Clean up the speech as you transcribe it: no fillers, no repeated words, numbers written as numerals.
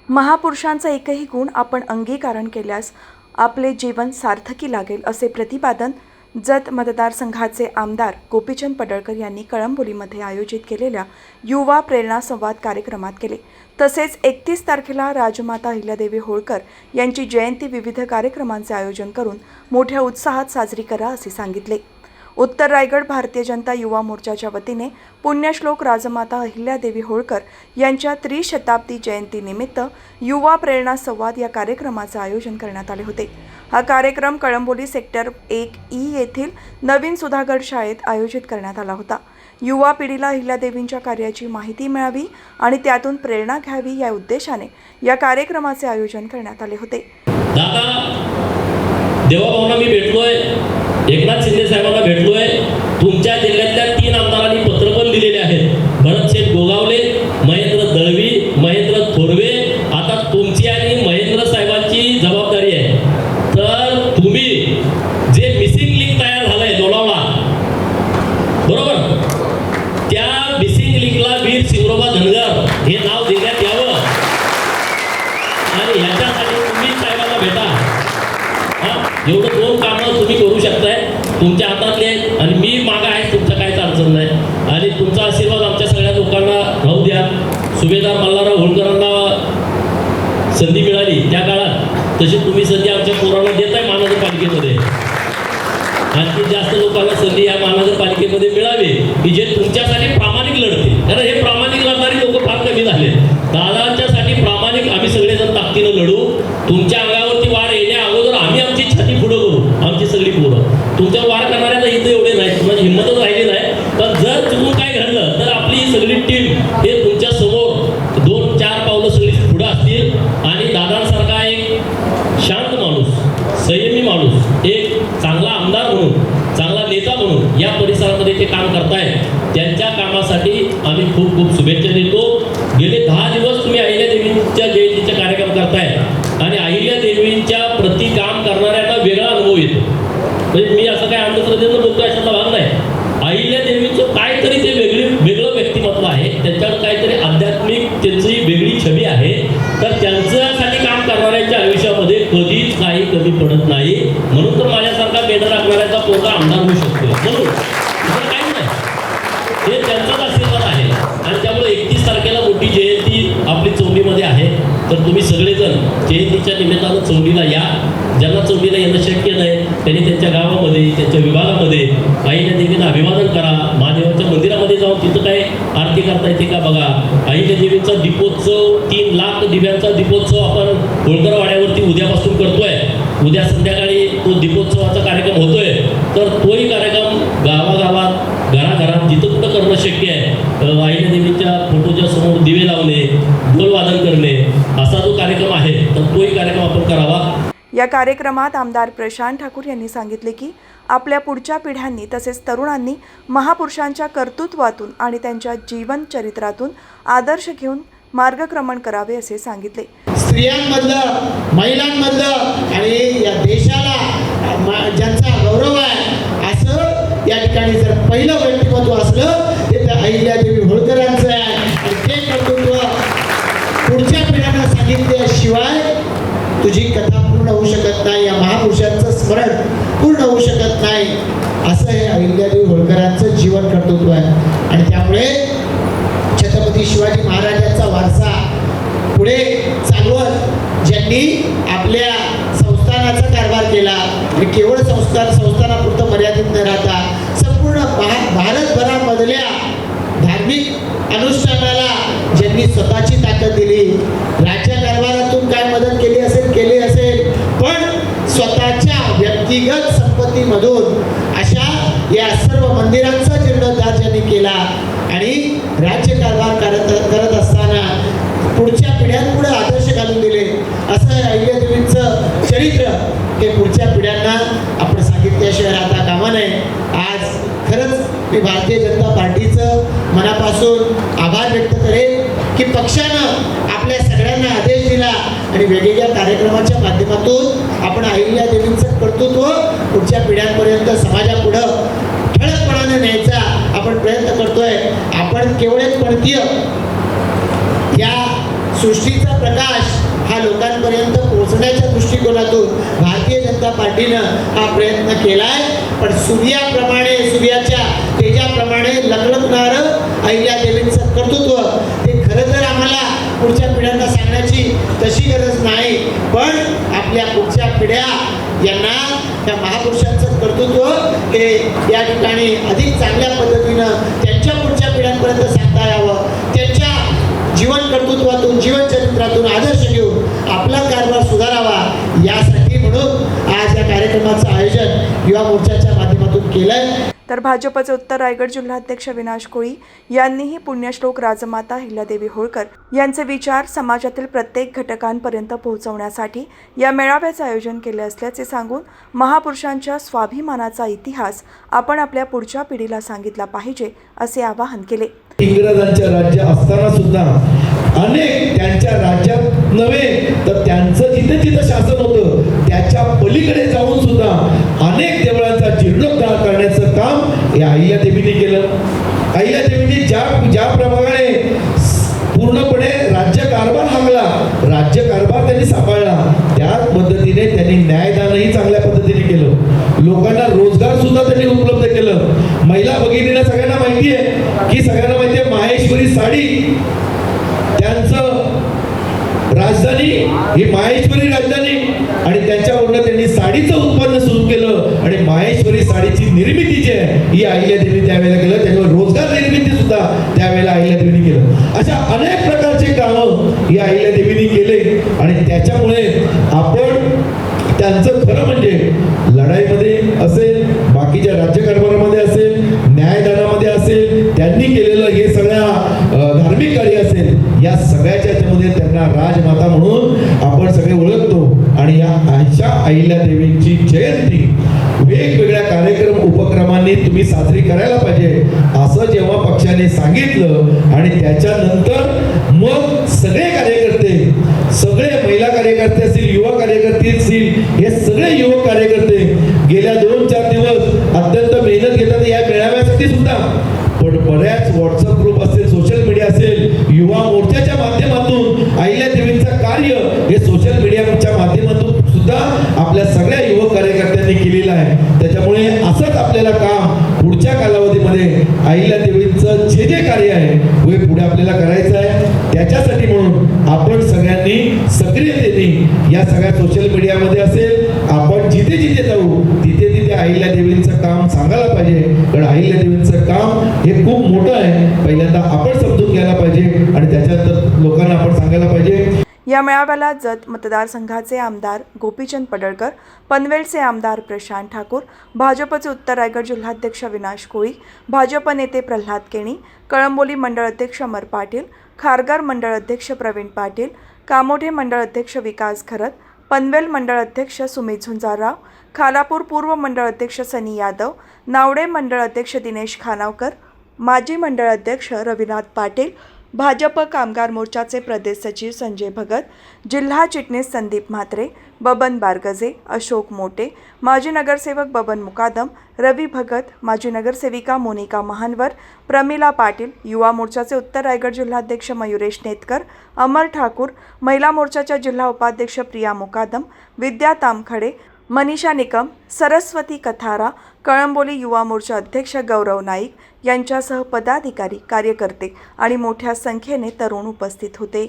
महापुरुषांचा एकही गुण आपण अंगीकारण केल्यास आपले जीवन सार्थकी लागेल, असे प्रतिपादन जत मतदारसंघाचे आमदार गोपीचंद पडळकर यांनी कळंबोलीमध्ये आयोजित केलेल्या युवा प्रेरणा संवाद कार्यक्रमात केले. तसेच 31 तारखेला राजमाता अहिल्यादेवी होळकर यांची जयंती विविध कार्यक्रमांचे आयोजन करून मोठ्या उत्साहात साजरी करा असे सांगितले. उत्तर रायगड भारतीय जनता युवा मोर्चाच्या वतीने पुण्यश्लोक राजमाता अहिल्यादेवी होळकर यांच्या त्रिशताब्दी जयंतीनिमित्त युवा प्रेरणा संवाद या कार्यक्रमाचे आयोजन करण्यात आले होते. हा कार्यक्रम कळंबोली सेक्टर 1E येथील नवीन सुधागड शाळेत आयोजित करण्यात आला होता. युवा पिढीला अहिल्यादेवींच्या कार्याची माहिती मिळावी आणि त्यातून प्रेरणा घ्यावी या उद्देशाने या कार्यक्रमाचे आयोजन करण्यात आले होते. देवाभाऊंना मी भेटलोय, एकनाथ शिंदे साहेबांना भेटलोय. तुमच्या जिल्ह्यातल्या 3 आमदारांनी पत्र पण दिलेले आहेत. भरतशेठ गोगावले, महेंद्र दळवी, महेंद्र थोरवे. आता तुमची आणि महेंद्र साहेबांची जबाबदारी आहे. तर तुम्ही जे मिसिंग लिंक तयार झालंय लोणावळा, बरोबर, त्या मिसिंग लिंकला वीर शिवरोबा धनगर हे नाव देण्यात यावं आणि याच्यासाठी तुम्ही साहेबांना भेटा. एवढं 2 कामं तुम्ही करू शकताय, तुमच्या हातातले आहेत आणि मी मागं आहे, तुमचं काहीच अडचण नाही. आणि तुमचा आशीर्वाद आमच्या सगळ्या लोकांना राहू द्या. सुभेदार मल्हारराव होळकरांना संधी मिळाली त्या काळात, तशी तुम्ही संधी आमच्या पोरांना देताय महानगरपालिकेमध्ये. आणखी जास्त लोकांना संधी या महानगरपालिकेमध्ये मिळावी की जे तुमच्यासाठी प्रामाणिक लढते. कारण हे प्रामाणिक लढणारी लोक फार कमी झाले. दादांच्यासाठी प्रामाणिक आम्ही सगळेजण ताकदीनं लढू. तुमच्या अंगावरती वार येण्या अगोदर आम्ही आमची छाती पुढं करू. आमची सगळी पोरं तुमच्या वार करणाऱ्या इथं एवढे नाही, तुम्हाला हिंमतच राहिली नाही. पण जर चुकून काय घडलं तर आपली ही सगळी टीम हे तुमच्या समोर 2-4 पावलं सगळी पुढं असतील. आणि दादांसारखा एक शांत माणूस, संयमी माणूस, एक चांगला आमदार म्हणून, चांगला नेता म्हणून या परिसरामध्ये ते काम करतायत. त्यांच्या कामासाठी आम्ही खूप खूप शुभेच्छा देतो. गेले 10 दिवस तुम्ही अहिल्यादेवींच्या जयंतीचे कार्यक्रम करताय आणि अहिल्यादेवींच्या प्रति काम करणाऱ्यांना वेगळा अनुभव येतो. म्हणजे मी असं काय अंधश्रद्धेनं बोलतोय अशातला भाग नाही. अहिल्यादेवीचं काहीतरी ते वेगळं व्यक्तिमत्व आहे, त्यांच्याकडे काहीतरी आध्यात्मिक त्यांची वेगळी छबी आहे. तर त्यांच्यासाठी काम करणाऱ्यांच्या आयुष्यामध्ये कधीच काही कमी पडत नाही. म्हणून तर माझ्यासारखा बेडर राखणाऱ्याचा पोरगा आमदार होऊ शकतो. म्हणून दुसरं काही नाही, हे त्यांचाच आशीर्वाद आहे. आणि त्यामुळे 31 तारखेला मोठी जयंती आपली चौंडीमध्ये आहे. तर तुम्ही सगळेजण जयंतीच्या निमित्तानं चौंडीला या. ज्यांना चौंडीला येणं शक्य नाही त्यांनी त्यांच्या गावामध्ये, त्यांच्या विभागामध्ये अहिल्यादेवींना अभिवादन करा. महादेवाच्या मंदिरामध्ये जाऊन तिथं काय आरती करता येते का बघा. अहिल्यादेवींचा दीपोत्सव, 3 लाख दिव्यांचा दीपोत्सव आपण होळकर वाड्यावरती उद्यापासून करतोय. उद्या संध्याकाळी तो दीपोत्सवाचा कार्यक्रम होतोय. तर तोही कार्यक्रम गावागावात, घराघरात जिथं कुठं करणं शक्य आहे. अहिल्यादेवीच्या फोटोच्या समोर दिवे लावणे, ढोलवादन करणे, असा जो कार्यक्रम आहे तर तोही कार्यक्रम आपण करावा. या कार्यक्रमात आमदार प्रशांत ठाकूर यांनी सांगितले की आपल्या पुढच्या पिढ्यांनी तसेच तरुणांनी महापुरुषांच्या कर्तृत्वातून आणि त्यांच्या जीवन चरित्रातून आदर्श घेऊन मार्गक्रमण करावे असे सांगितले. स्त्रियांमधलं, महिलांमधलं आणि या देशाला ज्यांचा गौरव आहे असं या ठिकाणी जर पहिलं व्यक्तिमत्व असलं ते त्या अहिल्यादेवी होळकरांचं आहे. आणि ते कर्तृत्व पुढच्या पिढ्यांना सांगितल्याशिवाय तुझी कथा पूर्ण होऊ शकत नाही, या महापुरुषांचं स्मरण पूर्ण होऊ शकत नाही. असं हे अहिल्यादेवी होळकरांचं जीवन कर्तृत्व आहे. आणि त्यामुळे छत्रपती शिवाजी महाराजांचा वारसा पुढे चालवत ज्यांनी आपल्या संस्थानाचा कारभार केला आणि केवळ संस्थानापुरतं मर्यादित न राहता संपूर्ण भारतभरामधल्या धार्मिक अनुष्ठानाला ज्यांनी स्वतःची ताकद दिली, राज्यकारभारातून काय मदत केली असेल, पण स्वतःच्या व्यक्तिगत संपत्तीमधून अशा या सर्व मंदिरांचा जीर्णोद्धार ज्यांनी केला आणि राज्यकारभार करत असताना पुढच्या पिढ्यांपुढे आदर्श घालून दिले. असं अहिल्यादेवींचं चरित्र हे पुढच्या पिढ्यांना आपण सांगितल्याशिवाय राहता कामा नये. आज खरंच मी भारतीय जनता पार्टीचं मनापासून आभार व्यक्त करेन की पक्षानं आपल्या सगळ्यांना आदेश दिला आणि वेगवेगळ्या कार्यक्रमाच्या माध्यमातून आपण अहिल्यादेवींचं कर्तृत्व पुढच्या पिढ्यांपर्यंत समाजापुढं ठळकपणाने न्यायचा आपण प्रयत्न करतोय. आपण केवळ एक पणतीय या सृष्टीचा प्रकाश हा लोकांपर्यंत पोहोचण्याच्या दृष्टिकोनातून भारतीय जनता पार्टीनं हा प्रयत्न केलाय. पण सूर्याच्या तेजाप्रमाणे लखलखणारं अहिल्यादेवींचं कर्तृत्व ते खरं तर आम्हाला पुढच्या पिढ्यांना सांगण्याची तशी गरज नाही, पण आपल्या पुढच्या पिढ्या यांना त्या महापुरुषांचं कर्तृत्व हे या ठिकाणी अधिक चांगल्या पद्धतीनं त्यांच्या पुढच्या पिढ्यांपर्यंत सांगता यावं. त्यांच्या जीवन कर्तृत्वातून जीवन चरित्रातून आदर्श घेऊन आपला कारभार सुधारावा यासाठी म्हणून आज या कार्यक्रमाचं आयोजन युवा मोर्चाच्या माध्यमातून केलंय. तर भाजपचे उत्तर रायगड जिल्हाध्यक्ष विनाश कोळी यांनीही पुण्यश्लोक राजमाता अहिल्यादेवी होळकर यांचे विचार समाजातील प्रत्येक घटकांपर्यंत पोहोचवण्यासाठी या मेळाव्याचे आयोजन केले असल्याचे सांगून महापुरुषांच्या स्वाभिमानाचा इतिहास आपण आपल्या पुढच्या पिढीला सांगितला पाहिजे असे आवाहन केले. इंग्रजांच्या राज्य असताना सुद्धा अनेक त्यांच्या राज्यात नव्हे तर त्यांचं जिथे जिथे शासन होतं त्याच्या पलीकडे जाऊन सुद्धा अनेक देवळांचा जीर्णोद्धार करण्याचं काम या अहिल्यादेवींनी केलं. अहिल्यादेवींनी ज्याप्रमाणे पूर्णपणे राज्यकारभार हाकला, राज्यकारभार त्यांनी सांभाळला, त्याच पद्धतीने त्यांनी न्यायदानही चांगल्या पद्धतीने केलं. लोकांना रोजगार सुद्धा त्यांनी उपलब्ध केलं. महिला भगिनींना सगळ्यांना माहिती आहे की सगळ्यांना माहिती आहे माहेश्वरी साडी त्यांचं राजधानी ही माहेश्वरी राजधानी आणि त्याच्यावरून त्यांनी साडीचं उत्पन्न सुरू केलं आणि माहेश्वरी साडीची निर्मिती जी आहे ही अहिल्यादेवी त्यावेळेला केलं. त्याच्यावर रोजगार निर्मिती सुद्धा त्यावेळेला अहिल्यादेवींनी केलं. अशा अनेक प्रकारचे कामं ही अहिल्यादेवींनी केले आणि त्याच्यामुळे आपण त्यांचं खरं म्हणजे लढाईमध्ये असेल, बाकीच्या राज्यकारभारामध्ये असेल, न्यायदानामध्ये असेल, त्यांनी केलेलं हे सगळ्या धार्मिक कार्य असेल, या सगळ्याच्या याच्यामध्ये त्यांना राजमाता म्हणून आपण सगळे ओळखतो. आणि या अशा अहिल्यादेवींची जयंती वेगवेगळ्या कार्यक्रम उपक्रमांनी तुम्ही साजरी करायला पाहिजे असं जेव्हा पक्षाने सांगितलं आणि त्याच्यानंतर मग सगळे कार्यकर्ते, सगळे महिला कार्यकर्ते असतील, युवा कार्यकर्ते असतील, हे सगळे युवक कार्यकर्ते गेल्या 2-4 दिवस अत्यंत मेहनत घेतात या मेळाव्यासाठी सुद्धा. पण बऱ्याच व्हॉट्सअप ग्रुप असेल, सोशल मीडिया असेल, युवा मोर्चाच्या माध्यमातून अहिल्यादेवींचं कार्य हे सोशल मीडियाच्या माध्यमातून सुद्धा आपल्या सगळ्या युवक कार्यकर्त्यांनी केलेलं आहे. त्याच्यामुळे असंच आपल्याला काम पुढच्या कालावधीमध्ये अहिल्यादेवींचं जे जे कार्य आहे हे पुढे आपल्याला करायचं आहे. त्याच्यासाठी म्हणून आपण सगळ्यांनी सक्रियतेने या सगळ्या सोशल मीडियामध्ये असेल, आपण जिथे जिथे जाऊ तिथे तिथे अहिल्यादेवींचं काम सांगायला पाहिजे. कारण अहिल्यादेवींचं काम हे खूप मोठं आहे. पहिल्यांदा आपण समजून घ्यायला पाहिजे आणि त्याच्यानंतर लोकांना आपण सांगायला पाहिजे. या मेळाव्याला जत मतदारसंघाचे आमदार गोपीचंद पडळकर, पनवेलचे आमदार प्रशांत ठाकूर, भाजपचे उत्तर रायगड जिल्हाध्यक्ष विनाश कोळी, भाजप नेते प्रल्हाद केणी, कळंबोली मंडळ अध्यक्ष अमर पाटील, खारघर मंडळ अध्यक्ष प्रवीण पाटील, कामोठे मंडळ अध्यक्ष विकास खरत, पनवेल मंडळ अध्यक्ष सुमित झुंजारराव, खालापूर पूर्व मंडळ अध्यक्ष सनी यादव, नावडे मंडळ अध्यक्ष दिनेश खानावकर, माजी मंडळ अध्यक्ष रविनाथ पाटील, भाजप कामगार मोर्चाचे प्रदेश सचिव संजय भगत, जिल्हा चिटणीस संदीप म्हात्रे, बबन बारगजे, अशोक मोटे, माजी नगरसेवक बबन मुकादम, रवी भगत, माजी नगरसेविका मोनिका महानवर, प्रमिला पाटील, युवा मोर्चाचे उत्तर रायगड जिल्हाध्यक्ष मयुरेश नेतकर, अमर ठाकूर, महिला मोर्चाच्या जिल्हा उपाध्यक्ष प्रिया मुकादम, विद्या तामखडे, मनीषा निकम, सरस्वती कथारा, कळंबोली युवा मोर्चा अध्यक्ष गौरव नाईक यांच्यासह पदाधिकारी, कार्यकर्ते आणि मोठ्या संख्येने तरुण उपस्थित होते.